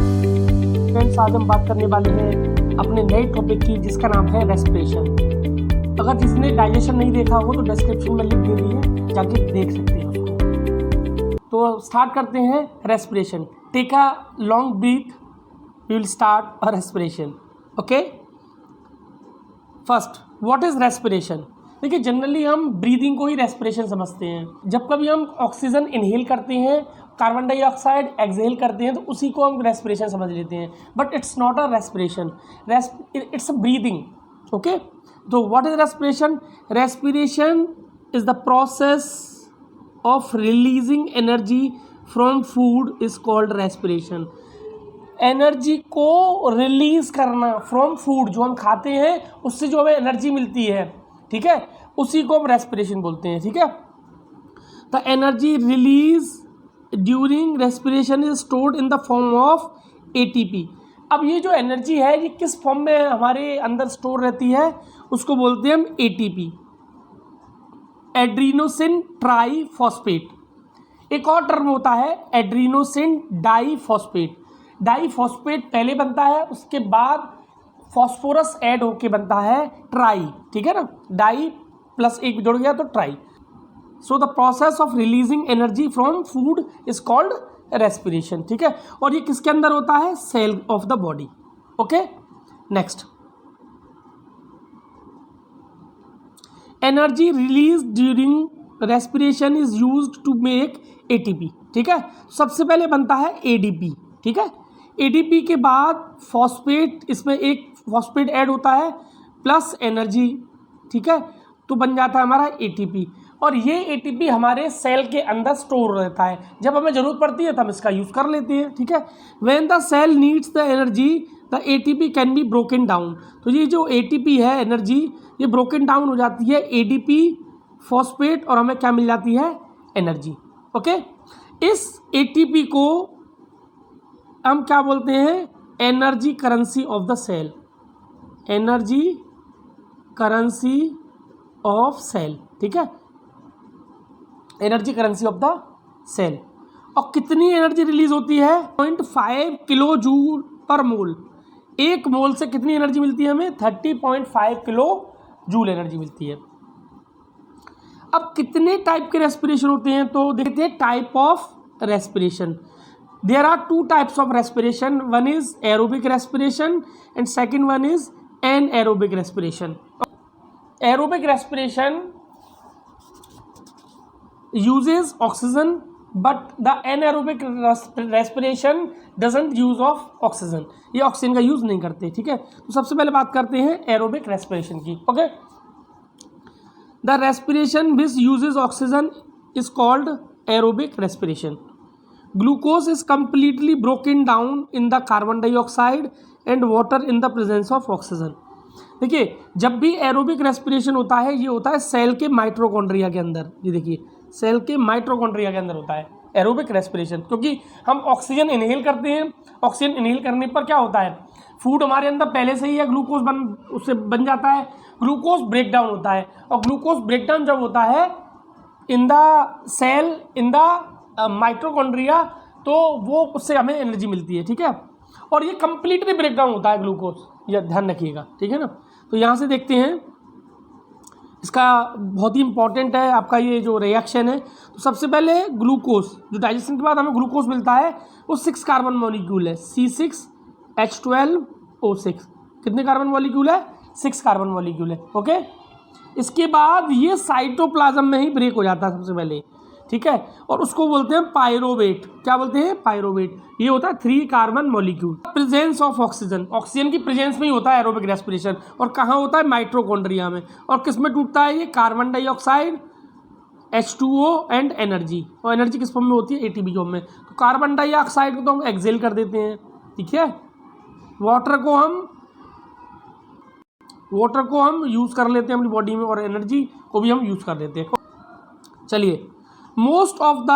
Friends, आज हम बात करने वाले हैं अपने नए टॉपिक की, जिसका नाम है रेस्पिरेशन। अगर जिसने डाइजेशन नहीं देखा हो तो डिस्क्रिप्शन में लिंक दे दी है, जाके देख सकते हैं उसको। तो स्टार्ट करते हैं respiration. Take a long breath, we will start a respiration. Okay, first what is respiration. देखिए, जनरली हम ब्रीदिंग को ही रेस्पिरेशन समझते हैं। जब कभी हम ऑक्सीजन इनहेल करते हैं, कार्बन डाइऑक्साइड एक्सहेल करते हैं, तो उसी को हम रेस्पिरेशन समझ लेते हैं। But it's not a respiration, it's a breathing. Okay, तो what is respiration. Respiration is the process of releasing energy from food is called respiration. Energy को रिलीज करना फ्रॉम फूड, जो हम खाते हैं उससे जो हमें एनर्जी मिलती है, ठीक है, उसी को हम रेस्पिरेशन बोलते हैं। ठीक है, the energy release during respiration is stored in the form of ATP. अब ये जो एनर्जी है ये किस फॉर्म में हमारे अंदर स्टोर रहती है, उसको बोलते हैं हम एटीपी, एड्रीनोसिन ट्राईफॉस्फेट। एक और टर्म होता है एड्रीनोसिन डाईफॉस्फेट। डाईफॉस्फेट पहले बनता है, उसके बाद फॉस्फोरस ऐड होके बनता है ट्राई। ठीक है ना, डाई प्लस एक जुड़ गया तो try. So the process of releasing energy from food is called respiration. ठीक है, और ये किसके अंदर होता है, cell of the body. Okay, next, energy release during respiration is used to make ATP. ठीक है, सबसे पहले बनता है एडीपी। ठीक है, एडीपी के बाद फॉस्फेट, इसमें एक फॉस्फेट ऐड होता है प्लस एनर्जी। ठीक है, तो बन जाता है हमारा एटीपी, और ये एटीपी हमारे सेल के अंदर स्टोर रहता है। जब हमें ज़रूरत पड़ती है तब हम इसका यूज़ कर लेते हैं। ठीक है, when the cell needs the energy the ATP can be broken down. तो ये जो एटीपी है एनर्जी, ये ब्रोकन डाउन हो जाती है एडीपी, फॉस्फेट, और हमें क्या मिल जाती है, एनर्जी। ओके, इस एटीपी को हम क्या बोलते हैं, energy currency of the cell. Energy currency of cell. ठीक है, energy currency of the cell. और कितनी एनर्जी रिलीज होती है, 0.5 किलो जूल पर मोल। एक मोल से कितनी एनर्जी मिलती है हमें, 30.5 किलो जूल एनर्जी मिलती है। अब कितने टाइप के रेस्पिरेशन होते हैं, तो देखते हैं type of respiration. There are two types of respiration. One is aerobic respiration and second one is anaerobic respiration. Aerobic respiration uses oxygen, but the anaerobic respiration doesn't use of oxygen. ये oxygen का use नहीं करते। ठीक है, तो सबसे पहले बात करते हैं एरोबिक रेस्पिरेशन की। Okay, the respiration which uses oxygen is called aerobic respiration. Glucose is completely broken down in the carbon dioxide and water in the presence of oxygen। देखिए, जब भी एरोबिक रेस्पिरेशन होता है, ये होता है सेल के माइट्रोकॉन्ड्रिया के अंदर। ये देखिए, सेल के माइट्रोकॉन्ड्रिया के अंदर होता है एरोबिक रेस्पिरेशन, क्योंकि हम ऑक्सीजन इनहेल करते हैं। ऑक्सीजन इनहेल करने पर क्या होता है, फूड हमारे अंदर पहले से ही है, ग्लूकोज उससे बन जाता है, ग्लूकोज ब्रेक डाउन होता है, और ग्लूकोज ब्रेक डाउन जब होता है in the cell, in the mitochondria, तो वो उससे हमें एनर्जी मिलती है। ठीक है, और ये कंप्लीटली ब्रेक डाउन होता है ग्लूकोज, ये ध्यान रखिएगा। ठीक है ना, तो यहाँ से देखते हैं, इसका बहुत ही इंपॉर्टेंट है आपका ये जो रिएक्शन है। तो सबसे पहले ग्लूकोज, जो डाइजेशन के बाद हमें ग्लूकोज मिलता है, वो 6 कार्बन मॉलिक्यूल है, C6H12O6। कितने कार्बन मॉलिक्यूल है, 6 कार्बन मॉलिक्यूल है। ओके, इसके बाद ये साइटोप्लाज्म में ही ब्रेक हो जाता है सबसे पहले। ठीक है, और उसको बोलते हैं पायरोवेट। क्या बोलते हैं, पायरोवेट। ये होता है 3 carbon molecule. Presence of oxygen, oxygen की प्रेजेंस में ही होता है एरोबिक रेस्पिरेशन। और कहाँ होता है, माइट्रोकॉन्ड्रिया में। और किस में टूटता है ये, carbon dioxide, H2O and energy. और एनर्जी किस फॉर्म में होती है, एटीपी फॉर्म में। तो कार्बन डाइऑक्साइड को तो हम एक्सहेल कर देते हैं। ठीक है, वाटर को हम यूज़ कर लेते हैं अपनी बॉडी में, और एनर्जी को भी हम यूज़ कर लेते हैं। चलिए, most of the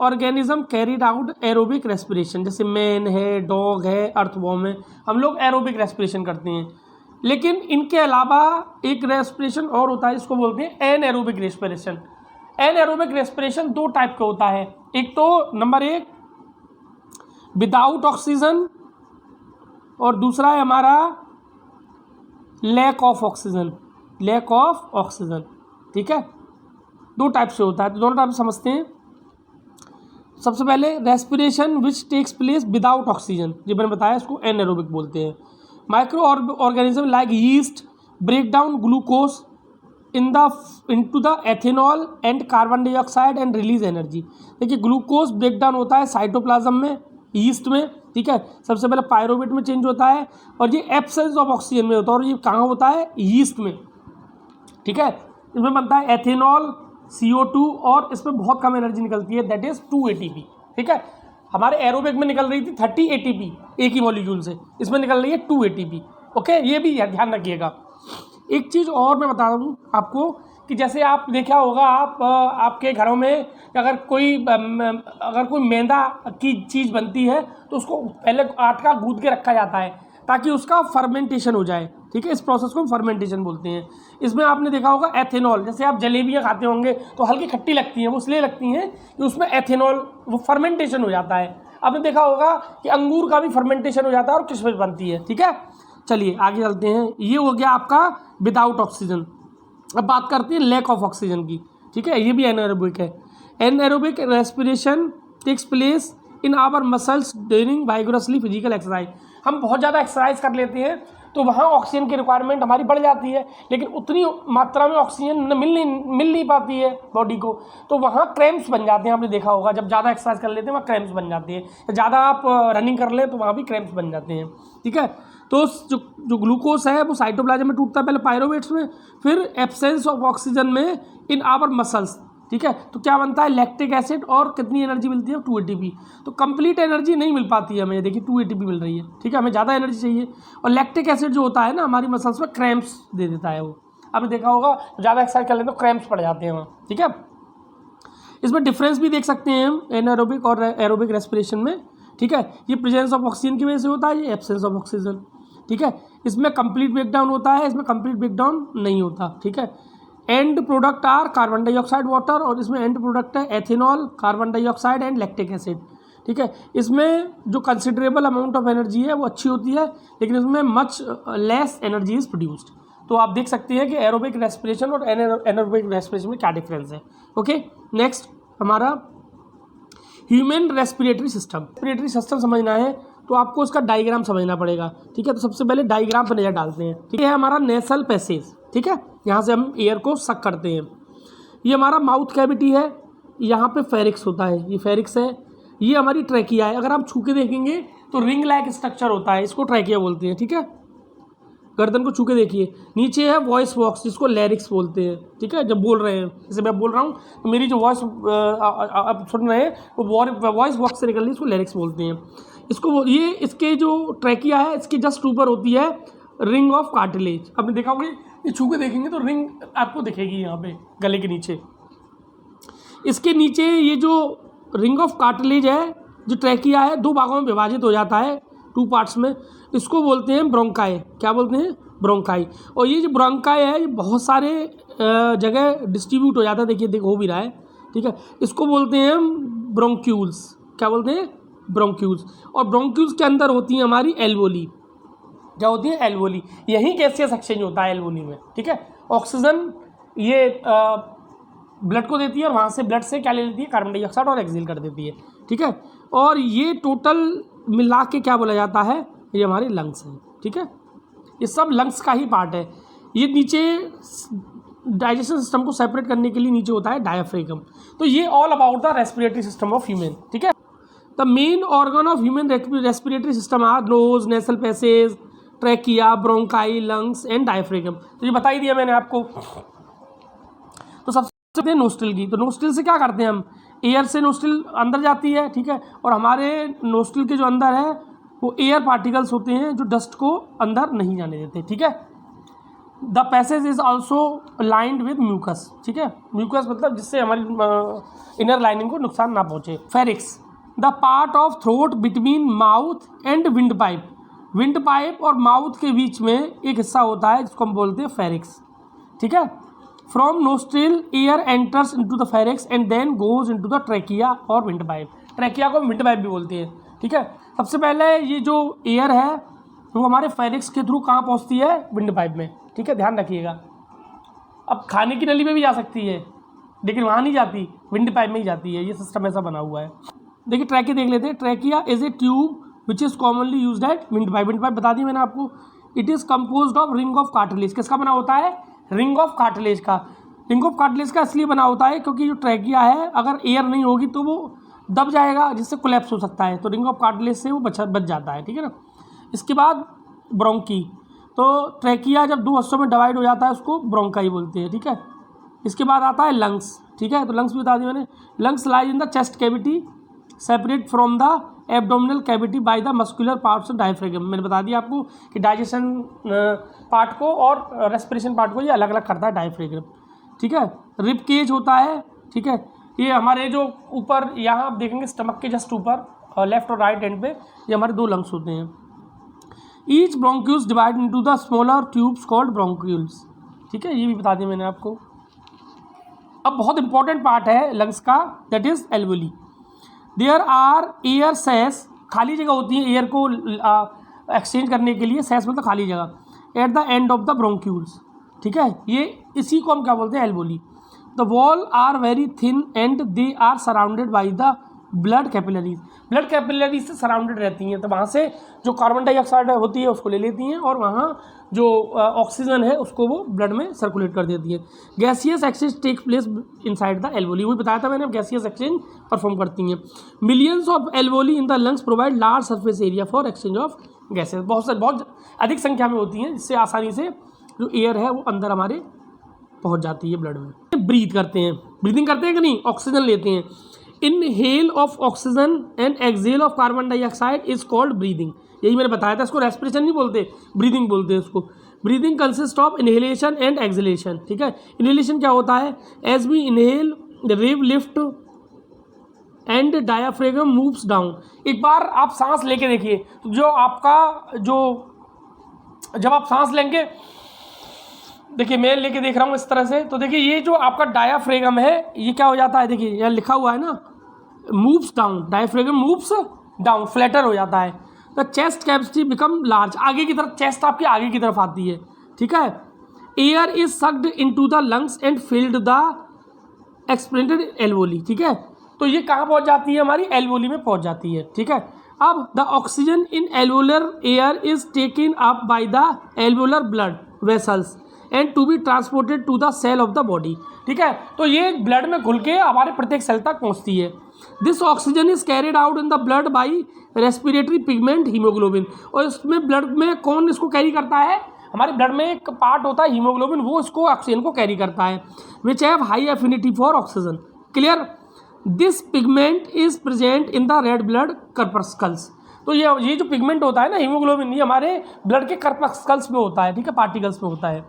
organism carried out aerobic respiration. जैसे मैन है, डॉग है, अर्थवॉर्म है, हम लोग एरोबिक रेस्पिरेशन करते हैं। लेकिन इनके अलावा एक रेस्पिरेशन और होता है, इसको बोलते हैं anaerobic respiration. Anaerobic respiration 2 type का होता है। एक तो नंबर 1 विदाउट ऑक्सीजन और दूसरा है हमारा lack of oxygen, lack of oxygen, ठीक है। दो टाइप से होता है, तो दोनों टाइप समझते हैं। सबसे पहले respiration which takes place without oxygen, जो मैंने बताया इसको एनएरोबिक बोलते हैं। Micro organism like yeast break down glucose into the ethanol and carbon dioxide and release energy. देखिए ग्लूकोज ब्रेक डाउन होता है साइटोप्लाज्म में, यीस्ट में, ठीक है। सबसे पहले पायरोवेट में चेंज होता है और ये एब्सेंस ऑफ ऑक्सीजन में होता है, और ये कहाँ होता है, यीस्ट में, ठीक है। इसमें बनता है एथेनॉल, CO2 और इसमें बहुत कम एनर्जी निकलती है, दैट इज 2 ATP, ठीक है। हमारे एरोबिक में निकल रही थी 30 ATP एक ही मॉलिक्यूल से, इसमें निकल रही है 2 ATP, ओके। ये भी ध्यान रखिएगा। एक चीज़ और मैं बता दूँ आपको कि जैसे आप देखा होगा, आपके घरों में अगर कोई मैदा की चीज़ बनती है तो उसको पहले आटा गूंद के रखा जाता है ताकि उसका फर्मेंटेशन हो जाए, ठीक है। इस प्रोसेस को हम फर्मेंटेशन बोलते हैं। इसमें आपने देखा होगा एथेनॉल, जैसे आप जलेबियाँ खाते होंगे तो हल्की खट्टी लगती हैं, वो इसलिए लगती हैं कि उसमें एथेनॉल वो फर्मेंटेशन हो जाता है। आपने देखा होगा कि अंगूर का भी फर्मेंटेशन हो जाता है और किशमिश बनती है, ठीक है। चलिए आगे चलते हैं। ये हो गया आपका विदाउट ऑक्सीजन। अब बात करते हैं लैक ऑफ ऑक्सीजन की, ठीक है। ये भी एनाएरोबिक है। Anaerobic respiration takes place in our muscles during vigorously physical exercise. हम बहुत ज़्यादा एक्सरसाइज कर लेते हैं तो वहाँ ऑक्सीजन की रिक्वायरमेंट हमारी बढ़ जाती है, लेकिन उतनी मात्रा में ऑक्सीजन मिल नहीं पाती है बॉडी को, तो वहाँ क्रैम्प्स बन जाते हैं। आपने देखा होगा जब ज़्यादा एक्सरसाइज कर लेते हैं वहाँ क्रैम्प्स बन जाते हैं। ज़्यादा आप रनिंग कर लें तो वहाँ भी क्रैम्प्स बन जाते हैं, ठीक है। तो जो ग्लूकोज है वो साइटोप्लाज्म में टूटता है, पहले पायरोवेट्स में, फिर एब्सेंस ऑफ ऑक्सीजन में इन आवर मसल्स, ठीक है। तो क्या बनता है, लैक्टिक एसिड, और कितनी एनर्जी मिलती है, 2 ATP। तो कंप्लीट एनर्जी नहीं मिल पाती है हमें, देखिए 2 ATP मिल रही है, ठीक है। हमें ज़्यादा एनर्जी चाहिए, और लैक्टिक एसिड जो होता है ना हमारी मसल्स में क्रैम्प्स दे देता है वो। आपने देखा होगा ज़्यादा एक्सरसाइज कर लेते तो क्रैम्प्स पड़ जाते हैं वहाँ, ठीक है। इसमें डिफरेंस भी देख सकते हैं हम एनाएरोबिक और एरोबिक रेस्पिरेशन में, ठीक है। ये प्रेजेंस ऑफ ऑक्सीजन की वजह से होता है, ये एब्सेंस ऑफ ऑक्सीजन, ठीक है। इसमें कंप्लीट ब्रेकडाउन होता है, इसमें कंप्लीट ब्रेकडाउन नहीं होता, ठीक है। End product are carbon dioxide, water, और इसमें एंड प्रोडक्ट है ethanol, carbon dioxide and lactic acid, ठीक है। इसमें जो कंसिडरेबल अमाउंट ऑफ एनर्जी है वो अच्छी होती है, लेकिन इसमें much less energy is produced. तो आप देख सकते हैं कि एरोबिक रेस्पिरेशन और एनारोबिक रेस्पिरेशन में क्या डिफरेंस है, ओके। नेक्स्ट हमारा human respiratory system. Respiratory system समझना है तो आपको उसका डायग्राम समझना पड़ेगा, ठीक है। तो सबसे पहले डायग्राम पर नज़र डालते हैं, ठीक है। हमारा नेसल पैसेज, ठीक है, यहाँ से हम एयर को सक करते हैं। ये हमारा माउथ कैविटी है, यहाँ पे फेरिक्स होता है, ये फेरिक्स है। ये हमारी ट्रैकिया है, अगर आप छू के देखेंगे तो रिंग लाइक स्ट्रक्चर होता है, इसको ट्रैकिया बोलते हैं, ठीक है। गर्दन को छू के देखिए। नीचे है वॉइस बॉक्स, जिसको लैरिक्स बोलते हैं, ठीक है। जब बोल रहे हैं, जैसे मैं बोल रहा हूँ तो मेरी जो वॉइस आप सुन रहे हैं वो वॉइस बॉक्स से निकल रही है, इसको लैरिक्स बोलते हैं। ये इसके जो ट्रैकिया है इसके जस्ट ऊपर होती है रिंग ऑफ कार्टिलेज। आपने देखा होगा, ये छू के देखेंगे तो रिंग आपको दिखेगी यहाँ पे गले के नीचे। इसके नीचे ये जो रिंग ऑफ कार्टिलेज है, जो ट्रैकिया है, 2 भागों में विभाजित हो जाता है, 2 पार्ट्स में। इसको बोलते हैं ब्रोंकाई। क्या बोलते हैं, ब्रोंकाई। और ये जो ब्रोंकाई है ये बहुत सारे जगह डिस्ट्रीब्यूट हो जाता है, देखिए हो भी रहा है, ठीक है। इसको बोलते हैं हम ब्रोंक्यूल्स। क्या बोलते हैं, ब्रोंक्यूल्स। और ब्रोंक्यूल्स के अंदर होती है हमारी एल्वोली। क्या होती है, एल्वोली। यहीं गैसियस एक्सचेंज होता है एल्वोली में, ठीक है। ऑक्सीजन ये ब्लड को देती है और वहाँ से ब्लड से क्या ले लेती है, कार्बन डाइऑक्साइड, और एक्सहेल कर देती है, ठीक है। और ये टोटल मिला के क्या बोला जाता है, ये हमारे लंग्स हैं, ठीक है। ये सब लंग्स का ही पार्ट है। ये नीचे डाइजेशन सिस्टम को सेपरेट करने के लिए नीचे होता है डायाफ्राम। तो ये all about the respiratory system of human, ठीक है। The main organ of human respiratory system are knows, nasal passage, trachea, bronchi, lungs and diaphragm. तो ये बता ही दिया मैंने आपको। तो सबसे नोस्ट्रिल की, तो नोस्ट्रिल से क्या करते हैं हम, एयर से नोस्ट्रिल अंदर जाती है, ठीक है। और हमारे नोस्ट्रिल के जो अंदर है वो एयर पार्टिकल्स होते हैं जो डस्ट को अंदर नहीं जाने देते, ठीक है। The passage is also lined with mucus, ठीक है। म्यूकस मतलब जिससे हमारी इनर लाइनिंग को नुकसान ना पहुँचे। Pharynx, the part of throat between mouth and windpipe. Windpipe और माउथ के बीच में एक हिस्सा होता है जिसको हम बोलते हैं फेरिक्स, ठीक है। From nostril air enters into the pharynx and then goes into the trachea और विंड पाइप। ट्रैकिया को विंड पाइप भी बोलते हैं, ठीक है। सबसे पहले ये जो एयर है वो हमारे फेरिक्स के थ्रू कहाँ पहुँचती है, विंड पाइप में, ठीक है, ध्यान रखिएगा। अब खाने की नली में भी जा सकती है, लेकिन वहाँ नहीं जाती, विंड पाइप में ही जाती है, ये सिस्टम ऐसा बना हुआ है। देखिए ट्रैकिया देख लेते हैं। Trachea is a tube which is commonly used eight wind pipe. Wind pipe बता दी मैंने आपको। It is composed of ring of cartilage. किसका बना होता है, रिंग ऑफ कार्टिलेज का। रिंग ऑफ कार्टिलेज का इसलिए बना होता है क्योंकि जो ट्रैकिया है अगर एयर नहीं होगी तो वो दब जाएगा, जिससे कोलैप्स हो सकता है, तो रिंग ऑफ कार्टिलेज से वो बच जाता है, ठीक है ना। इसके बाद ब्रोंकी, तो ट्रैकिया जब दो हिस्सों में डिवाइड हो जाता है उसको ब्रोंकाई बोलते हैं, ठीक है। इसके बाद आता है लंग्स, ठीक है, तो लंग्स भी बता दी मैंने। Lungs lies in the chest cavity separate from the abdominal cavity by the muscular parts of diaphragm. मैंने बता दिया आपको कि डाइजेशन पार्ट को और रेस्पिरेशन पार्ट को ये अलग अलग करता है डायफ्रागम, ठीक है। रिब केज होता है, ठीक है, ये हमारे जो ऊपर यहाँ आप देखेंगे स्टमक के जस्ट ऊपर लेफ्ट और राइट एंड पे ये हमारे दो लंग्स होते हैं। Each bronchioles divide into the smaller tubes called bronchioles, ठीक है, ये भी बता दिया मैंने आपको। अब बहुत इंपॉर्टेंट पार्ट है लंग्स का, that is alveoli. There are air सैस, खाली जगह होती है एयर को एक्सचेंज करने के लिए, सैस मतलब खाली जगह, at the end of the bronchioles, ठीक है, ये इसी को हम क्या बोलते हैं, alveoli. The wall are very thin and they are surrounded by the blood capillaries. Blood capillaries से सराउंडेड रहती हैं, तो वहाँ से जो कार्बन डाइऑक्साइड होती है उसको ले लेती हैं और वहाँ जो ऑक्सीजन है उसको वो ब्लड में सर्कुलेट कर देती है। Gaseous exchange take place inside the alveoli, वही बताया था मैंने, गैसियस एक्सचेंज परफॉर्म करती हैं। Millions of alveoli in the lungs provide large surface area for exchange of gases. बहुत अधिक संख्या में होती हैं, जिससे आसानी से जो एयर है वो अंदर हमारे पहुँच जाती है ब्लड में। ब्रीथ करते हैं, ब्रीदिंग करते हैं कि नहीं, ऑक्सीजन लेते हैं। Inhale of oxygen and exhale of carbon dioxide is called breathing. यही मैंने बताया था, इसको रेस्पिरेशन नहीं बोलते, ब्रीदिंग बोलते हैं इसको। Breathing consist of inhalation and exhalation, ठीक है। इनहेलेशन क्या होता है, as we inhale the rib lift and diaphragm moves down. एक बार आप सांस लेके देखिए, तो जो आपका जब आप सांस लेंगे, देखिए मैं लेके देख रहा हूँ इस तरह से, तो देखिए ये जो आपका डायाफ्रागम है ये क्या हो जाता है, देखिए यहाँ लिखा हुआ है ना, moves down, diaphragm moves down, flatter हो जाता है। The chest cavity become large, आगे की तरफ, चेस्ट आपकी आगे की तरफ आती है, ठीक है। Air is sucked into the lungs and filled the expanded alveoli, ठीक है। तो ये कहाँ पहुँच जाती है, हमारी एल्वोली में पहुँच जाती है, ठीक है। अब the oxygen in alveolar air is taken up by the alveolar blood vessels and to be transported to the cell of the body, ठीक है। तो ये ब्लड में घुल के हमारे प्रत्येक सेल तक पहुंचती है। This oxygen is carried out in the blood by respiratory pigment haemoglobin. और इसमें ब्लड में कौन इसको कैरी करता है, हमारे ब्लड में एक पार्ट होता है हीमोग्लोबिन, वो इसको ऑक्सीजन को कैरी करता है, which have high affinity for oxygen, clear. This pigment is present in the red blood corpuscles. तो ये जो पिगमेंट होता है ना हीमोग्लोबिन, ये हमारे ब्लड के कर्पस्कल्स में होता है, ठीक है, पार्टिकल्स में होता है।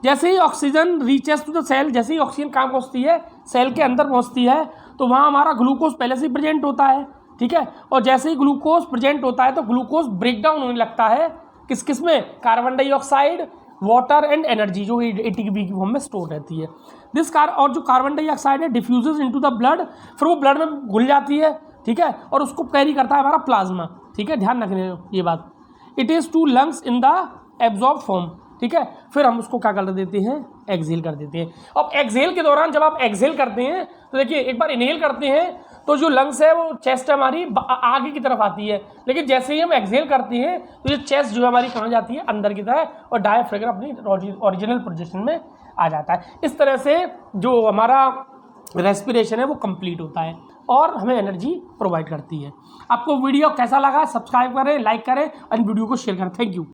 जैसे ही oxygen reaches to the cell, जैसे ही ऑक्सीजन कहाँ पहुँचती है, सेल के अंदर पहुँचती है, तो वहाँ हमारा ग्लूकोज पहले से ही प्रेजेंट होता है, ठीक है। और जैसे ही ग्लूकोज प्रेजेंट होता है तो ग्लूकोज ब्रेक डाउन होने लगता है किस किस में, carbon dioxide, water and energy, जो एटीपी की फॉर्म में स्टोर रहती है। और जो कार्बन डाइऑक्साइड है डिफ्यूजेस इनटू द ब्लड, फिर वो ब्लड में घुल जाती है, ठीक है, और उसको कैरी करता है हमारा प्लाज्मा, ठीक है, ध्यान रखने ये बात। It is to lungs in the absorb form, ठीक है। फिर हम उसको क्या कर देते हैं, एक्सहेल कर देते हैं। अब एक्सहेल के दौरान जब आप एक्सहेल करते हैं तो देखिए एक बार इनहेल करते हैं तो जो लंग्स है वो चेस्ट हमारी आगे की तरफ आती है, लेकिन जैसे ही हम एक्सहेल करते हैं तो ये चेस्ट जो है हमारी कहाँ जाती है, अंदर की तरफ, और डायफ्रागम अपनी ओरिजिनल पोजीशन में आ जाता है। इस तरह से जो हमारा रेस्पिरेशन है वो कंप्लीट होता है और हमें एनर्जी प्रोवाइड करती है। आपको वीडियो कैसा लगा, सब्सक्राइब करें, लाइक करें और वीडियो को शेयर करें। Thank you.